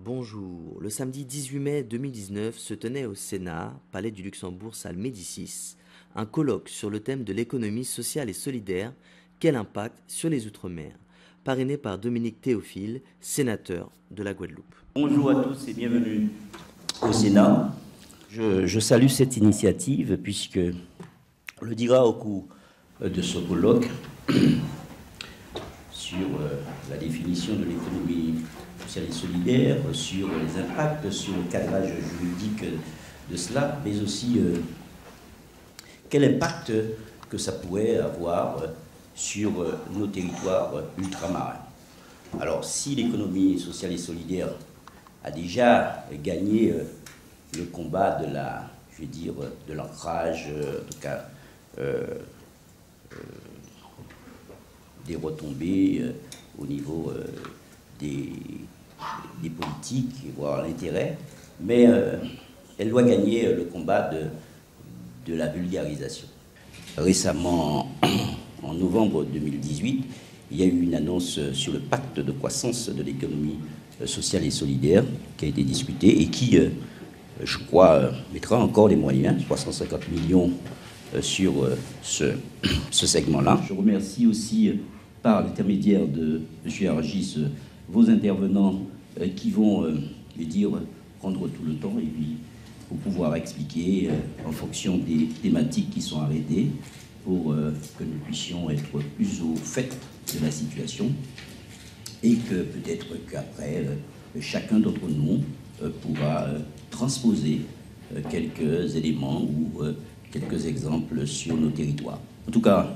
Bonjour. Le samedi 18 mai 2019 se tenait au Sénat, Palais du Luxembourg, salle Médicis, un colloque sur le thème de l'économie sociale et solidaire, quel impact sur les Outre-mer, parrainé par Dominique Théophile, sénateur de la Guadeloupe. Bonjour à tous et bienvenue au Sénat. Je salue cette initiative puisque, on le dira au cours de ce colloque, sur la définition de l'économie sociale et solidaire, sur les impacts, sur le cadrage juridique de cela, mais aussi quel impact que ça pourrait avoir sur nos territoires ultramarins. Alors, si l'économie sociale et solidaire a déjà gagné le combat de la, je vais dire, de l'ancrage, en tout cas, des retombées au niveau des politiques, voire l'intérêt, mais elle doit gagner le combat de la vulgarisation. Récemment, en novembre 2018, il y a eu une annonce sur le pacte de croissance de l'économie sociale et solidaire qui a été discuté et qui, je crois, mettra encore les moyens, 350 millions sur ce segment-là. Je remercie aussi, par l'intermédiaire de M. Argis, vos intervenants qui vont, je vais dire, prendre tout le temps et puis pour pouvoir expliquer en fonction des thématiques qui sont arrêtées pour que nous puissions être plus au fait de la situation et que peut-être qu'après, chacun d'entre nous pourra transposer quelques éléments ou quelques exemples sur nos territoires. En tout cas,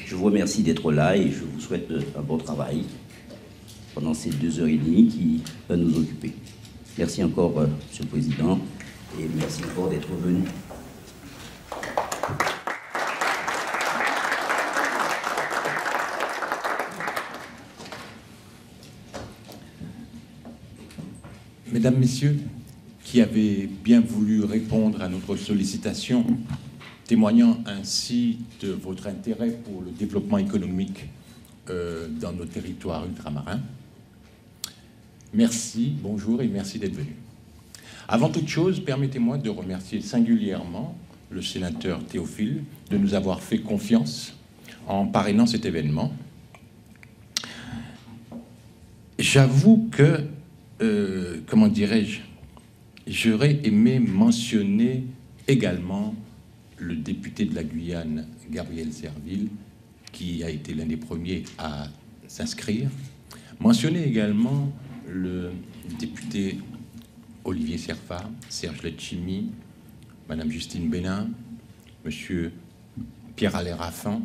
je vous remercie d'être là et je vous souhaite un bon travail pendant ces 2h30 qui va nous occuper. Merci encore, Monsieur le Président, et merci encore d'être venu. Mesdames, Messieurs, qui avez bien voulu répondre à notre sollicitation, témoignant ainsi de votre intérêt pour le développement économique dans nos territoires ultramarins. Merci, bonjour et merci d'être venu. Avant toute chose, permettez-moi de remercier singulièrement le sénateur Théophile de nous avoir fait confiance en parrainant cet événement. J'avoue que, comment dirais-je, j'aurais aimé mentionner également le député de la Guyane, Gabriel Serville, qui a été l'un des premiers à s'inscrire. Mentionner également le député Olivier Serfa, Serge Letchimy, Madame Justine Bénin, Monsieur Pierre-Alain Raffin,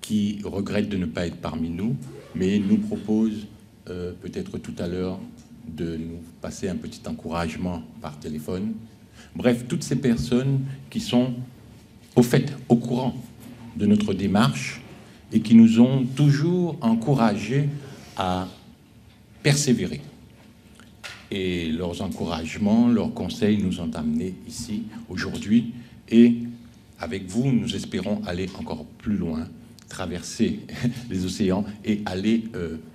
qui regrette de ne pas être parmi nous, mais nous propose peut-être tout à l'heure de nous passer un petit encouragement par téléphone. Bref, toutes ces personnes qui sont au fait, au courant de notre démarche et qui nous ont toujours encouragés à persévérer. Et leurs encouragements, leurs conseils nous ont amenés ici aujourd'hui et avec vous, nous espérons aller encore plus loin, traverser les océans et aller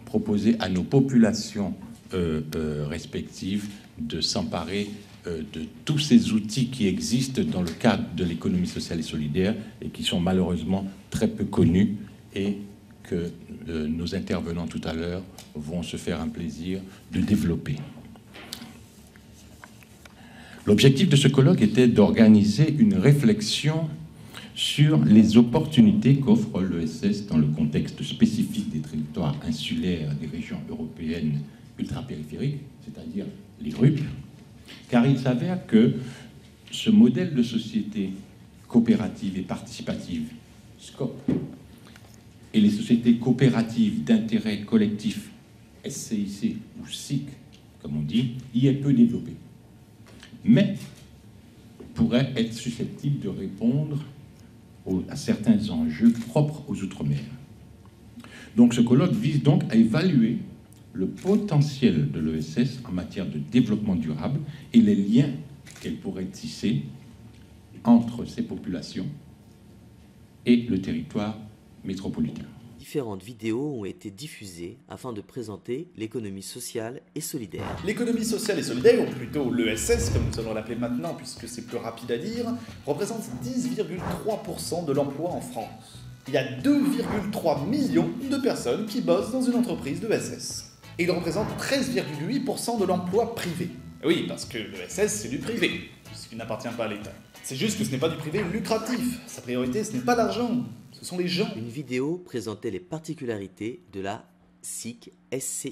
proposer à nos populations respectives de s'emparer de tous ces outils qui existent dans le cadre de l'économie sociale et solidaire et qui sont malheureusement très peu connus et que nos intervenants tout à l'heure vont se faire un plaisir de développer. L'objectif de ce colloque était d'organiser une réflexion sur les opportunités qu'offre l'ESS dans le contexte spécifique des territoires insulaires des régions européennes ultrapériphériques, c'est-à-dire les RUP, car il s'avère que ce modèle de société coopérative et participative, SCOP, et les sociétés coopératives d'intérêt collectif, SCIC ou SIC, comme on dit, y est peu développé, mais pourrait être susceptible de répondre à certains enjeux propres aux Outre-mer. Donc ce colloque vise donc à évaluer le potentiel de l'ESS en matière de développement durable et les liens qu'elle pourrait tisser entre ces populations et le territoire métropolitain. Différentes vidéos ont été diffusées afin de présenter l'économie sociale et solidaire. L'économie sociale et solidaire, ou plutôt l'ESS, comme nous allons l'appeler maintenant puisque c'est plus rapide à dire, représente 10,3% de l'emploi en France. Il y a 2,3 millions de personnes qui bossent dans une entreprise d'ESS. Et il représente 13,8% de l'emploi privé. Oui, parce que l'ESS, c'est du privé, puisqu'il n'appartient pas à l'État. C'est juste que ce n'est pas du privé lucratif. Sa priorité, ce n'est pas l'argent, ce sont les gens. Une vidéo présentait les particularités de la SIC.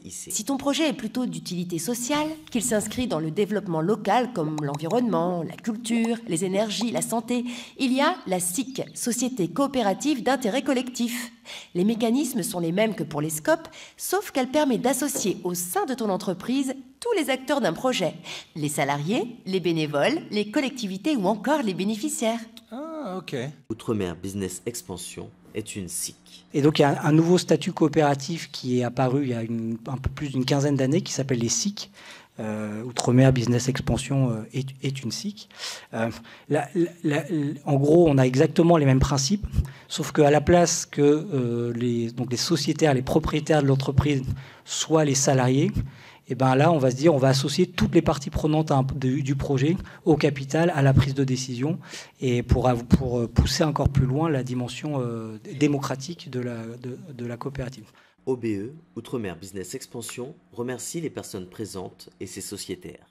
Si ton projet est plutôt d'utilité sociale, qu'il s'inscrit dans le développement local comme l'environnement, la culture, les énergies, la santé, il y a la SIC, Société coopérative d'intérêt collectif. Les mécanismes sont les mêmes que pour les SCOP, sauf qu'elle permet d'associer au sein de ton entreprise tous les acteurs d'un projet. Les salariés, les bénévoles, les collectivités ou encore les bénéficiaires. Ah, ok. Outre-mer Business Expansion est une SIC. Et donc il y a un nouveau statut coopératif qui est apparu il y a un peu plus d'une quinzaine d'années qui s'appelle les SIC. Outre-mer Business Expansion est une SIC. En gros, on a exactement les mêmes principes, sauf qu'à la place que les sociétaires, les propriétaires de l'entreprise soient les salariés, et ben là, on va se dire, on va associer toutes les parties prenantes du projet au capital, à la prise de décision, et pour pousser encore plus loin la dimension démocratique de la coopérative. OBE, Outre-mer Business Expansion, remercie les personnes présentes et ses sociétaires.